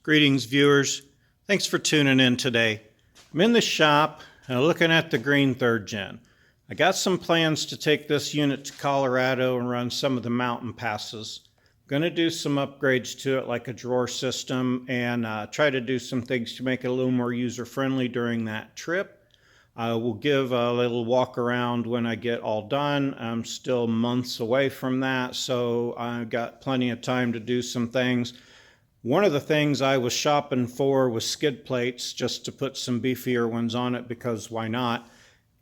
Greetings, viewers. Thanks for tuning in today. I'm in the shop looking at the green 3rd Gen. I got some plans to take this unit to Colorado and run some of the mountain passes. I'm going to do some upgrades to it, like a drawer system, and try to do some things to make it a little more user-friendly during that trip. I will give a little walk around when I get all done. I'm still months away from that, so I've got plenty of time to do some things. One of the things I was shopping for was skid plates, just to put some beefier ones on it, because why not?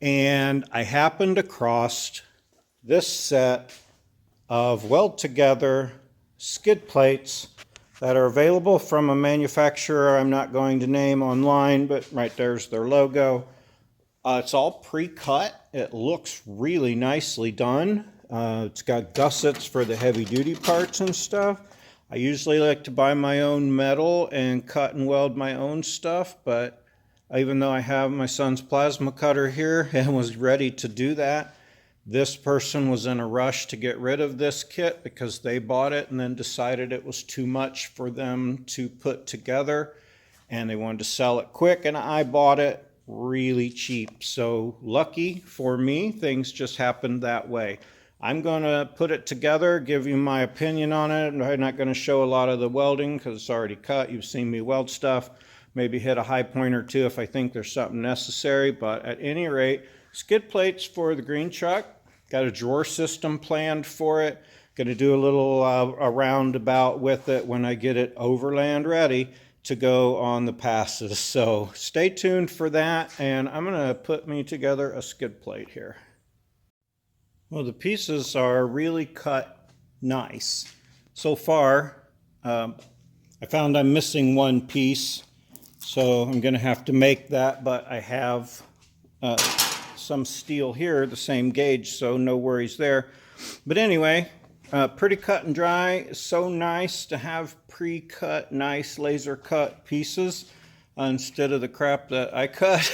And I happened across this set of weld together skid plates that are available from a manufacturer I'm not going to name online, but right there's their logo. It's all pre-cut. It looks really nicely done. It's got gussets for the heavy duty parts and stuff. I usually like to buy my own metal and cut and weld my own stuff, but even though I have my son's plasma cutter here and was ready to do that, this person was in a rush to get rid of this kit because they bought it and then decided it was too much for them to put together, and they wanted to sell it quick, and I bought it really cheap. So lucky for me, things just happened that way. I'm going to put it together, give you my opinion on it. I'm not going to show a lot of the welding because it's already cut. You've seen me weld stuff. Maybe hit a high point or two if I think there's something necessary. But at any rate, skid plates for the green truck. Got a drawer system planned for it. Going to do a little a roundabout with it when I get it overland ready to go on the passes. So stay tuned for that. And I'm going to put me together a skid plate here. Well, the pieces are really cut nice. So far, I found I'm missing one piece, so I'm going to have to make that, but I have some steel here, the same gauge, so no worries there. But anyway, pretty cut and dry. So nice to have pre-cut, nice laser cut pieces instead of the crap that I cut.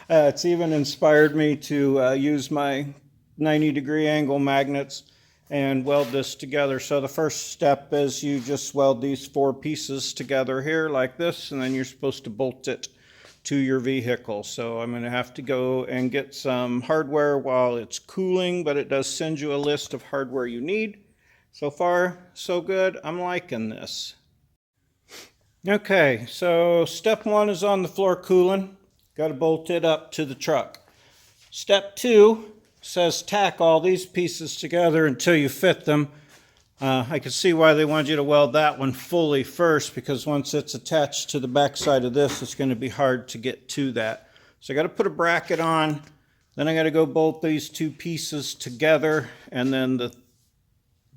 It's even inspired me to use my 90-degree angle magnets and weld this together. So the first step is you just weld these 4 pieces together here like this, and then you're supposed to bolt it to your vehicle. So I'm going to have to go and get some hardware while it's cooling, but it does send you a list of hardware you need. So far, so good. I'm liking this. Okay, so step 1 is on the floor cooling. Got to bolt it up to the truck. Step 2 says tack all these pieces together until you fit them. I can see why they wanted you to weld that one fully first, because once it's attached to the back side of this, it's going to be hard to get to that. So I got to put a bracket on, then I got to go bolt these 2 pieces together, and then the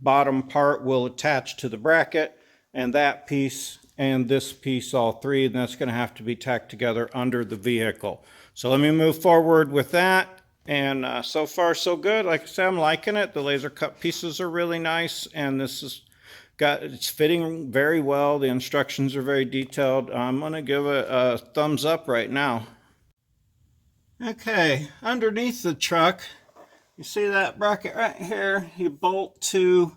bottom part will attach to the bracket, and that piece and this piece, all 3, and that's going to have to be tacked together under the vehicle. So let me move forward with that. And so far so good. Like I said, I'm liking it. The laser cut pieces are really nice, and it's fitting very well. The instructions are very detailed. I'm going to give it a thumbs up right now. Okay, underneath the truck, you see that bracket right here? You bolt to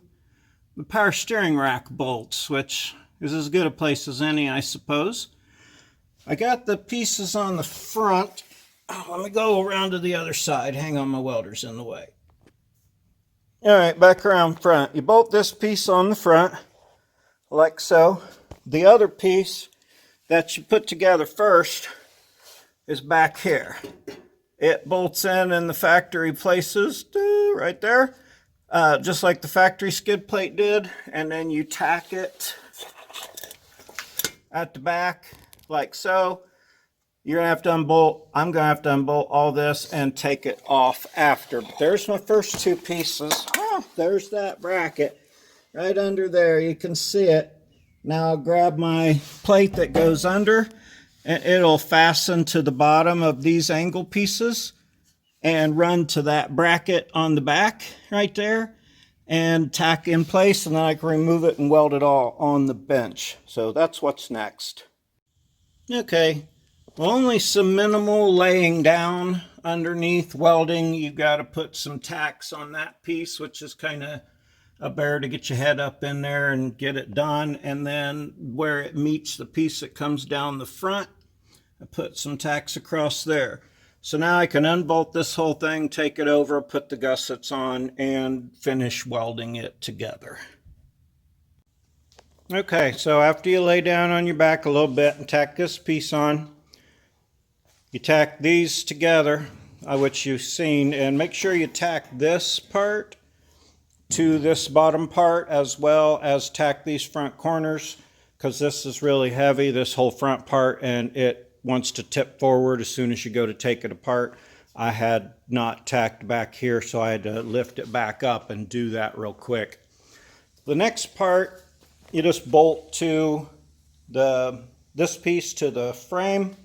the power steering rack bolts, which is as good a place as any, I suppose. I got the pieces on the front. Let me go around to the other side. Hang on, my welder's in the way. All right, back around front. You bolt this piece on the front, like so. The other piece that you put together first is back here. It bolts in the factory places, right there, just like the factory skid plate did. And then you tack it at the back, like so. You're going to have to unbolt, I'm going to have to unbolt all this and take it off after. But there's my first 2 pieces. Oh, there's that bracket right under there. You can see it. Now I'll grab my plate that goes under, and it'll fasten to the bottom of these angle pieces and run to that bracket on the back right there and tack in place, and then I can remove it and weld it all on the bench. So that's what's next. Okay. Only some minimal laying down underneath welding. You've got to put some tacks on that piece, which is kind of a bear to get your head up in there and get it done. And then where it meets the piece that comes down the front, I put some tacks across there. So now I can unbolt this whole thing, take it over, put the gussets on, and finish welding it together. Okay, so after you lay down on your back a little bit and tack this piece on, you tack these together, which you've seen, and make sure you tack this part to this bottom part, as well as tack these front corners, because this is really heavy, this whole front part, and it wants to tip forward as soon as you go to take it apart. I had not tacked back here, so I had to lift it back up and do that real quick. The next part, you just bolt to this piece to the frame,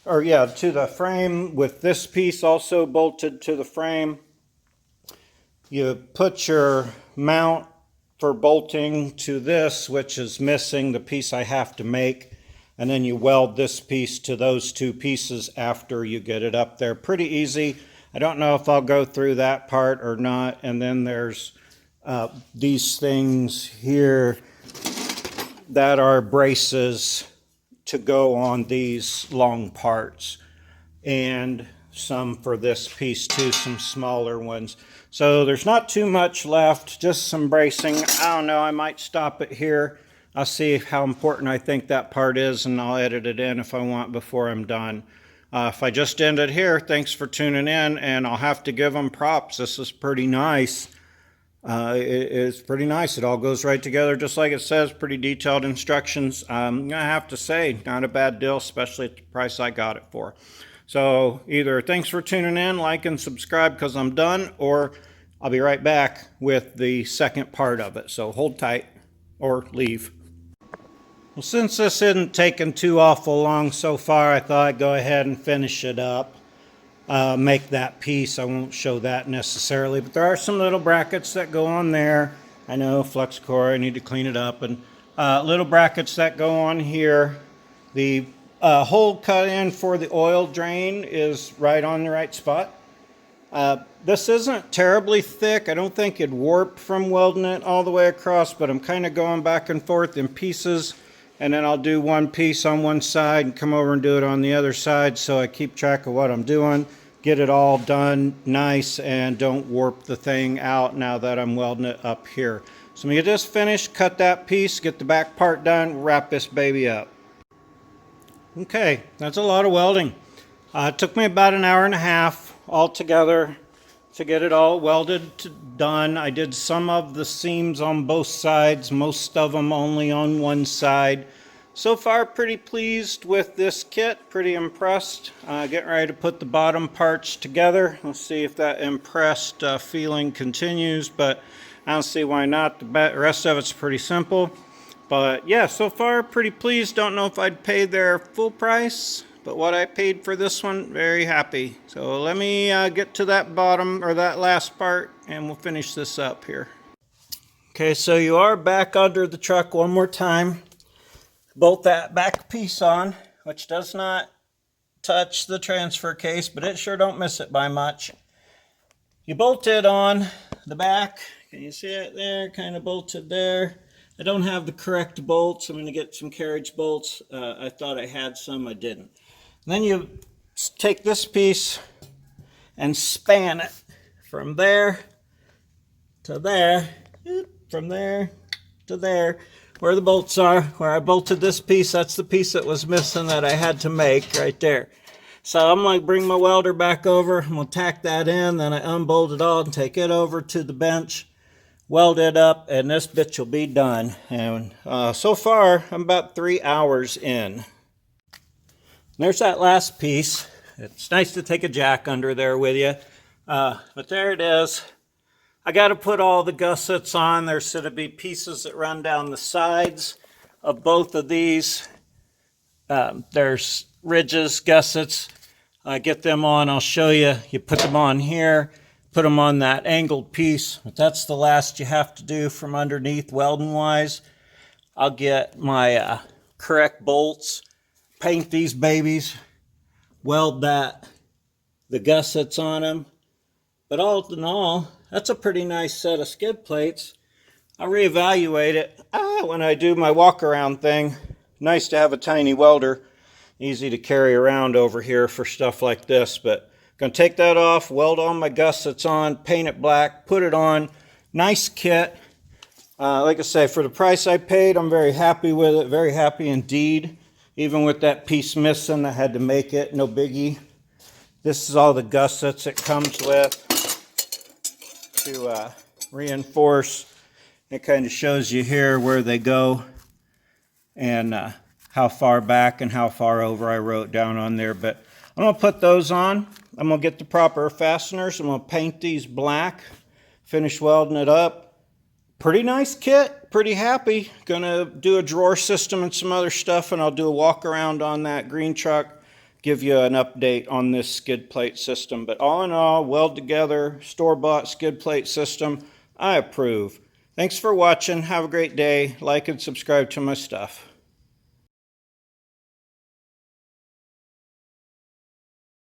to the frame, with this piece also bolted to the frame. You put your mount for bolting to this, which is missing the piece I have to make, and then you weld this piece to those two pieces after you get it up there. Pretty easy. I don't know if I'll go through that part or not. And then there's these things here that are braces to go on these long parts, and some for this piece too, some smaller ones. So there's not too much left, just some bracing. I don't know, I might stop it here. I'll see how important I think that part is, and I'll edit it in if I want before I'm done. If I just ended here, thanks for tuning in, and I'll have to give them props. This is pretty nice. It's pretty nice. It all goes right together just like it says. Pretty detailed instructions. I have to say, not a bad deal, especially at the price I got it for. So either thanks for tuning in, like and subscribe because I'm done, or I'll be right back with the second part of it. So hold tight or leave. Well, since this isn't taking too awful long so far, I thought I'd go ahead and finish it up. Make that piece. I won't show that necessarily, but there are some little brackets that go on there. I know, flux core, I need to clean it up. And little brackets that go on here. The hole cut in for the oil drain is right on the right spot. This isn't terribly thick. I don't think it'd warp from welding it all the way across, but I'm kind of going back and forth in pieces. And then I'll do one piece on one side and come over and do it on the other side, so I keep track of what I'm doing, get it all done nice, and don't warp the thing out now that I'm welding it up here. So I'm going to just finish, cut that piece, get the back part done, wrap this baby up. Okay, that's a lot of welding. It took me about an hour and a half altogether to get it all welded done. I did some of the seams on both sides, most of them only on one side. So far, pretty pleased with this kit, pretty impressed. Getting ready to put the bottom parts together. Let's see if that impressed feeling continues, but I don't see why not. The rest of it's pretty simple. But yeah, so far, pretty pleased. Don't know if I'd pay their full price, but what I paid for this one, very happy. So let me get to that bottom, or that last part, and we'll finish this up here. Okay, so you are back under the truck one more time. Bolt that back piece on, which does not touch the transfer case, but it sure don't miss it by much. You bolt it on the back. Can you see it there? Kind of bolted there. I don't have the correct bolts. I'm going to get some carriage bolts. I thought I had some, I didn't. And then you take this piece and span it from there to there, from there to there, where the bolts are. Where I bolted this piece, that's the piece that was missing that I had to make right there. So I'm going to bring my welder back over. I'm going to tack that in, then I unbolt it all and take it over to the bench, weld it up, and this bitch will be done. And so far, I'm about 3 hours in. There's that last piece. It's nice to take a jack under there with you. But there it is. I got to put all the gussets on. There's going to be pieces that run down the sides of both of these. There's ridges, gussets. Get them on. I'll show you. You put them on here. Put them on that angled piece. But that's the last you have to do from underneath welding wise. I'll get my correct bolts. Paint these babies, weld the gussets on them. But all in all, That's a pretty nice set of skid plates. I'll reevaluate it when I do my walk around thing. Nice to have a tiny welder, easy to carry around over here for stuff like this. But gonna take that off, weld all my gussets on, paint it black, put it on. Nice kit. Like I say, for the price I paid, I'm very happy with it, very happy indeed. Even with that piece missing, I had to make it, no biggie. This is all the gussets it comes with to reinforce. It kind of shows you here where they go and how far back and how far over I wrote down on there. But I'm going to put those on. I'm going to get the proper fasteners. I'm going to paint these black, finish welding it up. Pretty nice kit, pretty happy. Gonna do a drawer system and some other stuff, and I'll do a walk around on that green truck, give you an update on this skid plate system. But all in all, weld together, store-bought skid plate system, I approve. Thanks for watching. Have a great day. Like and subscribe to my stuff.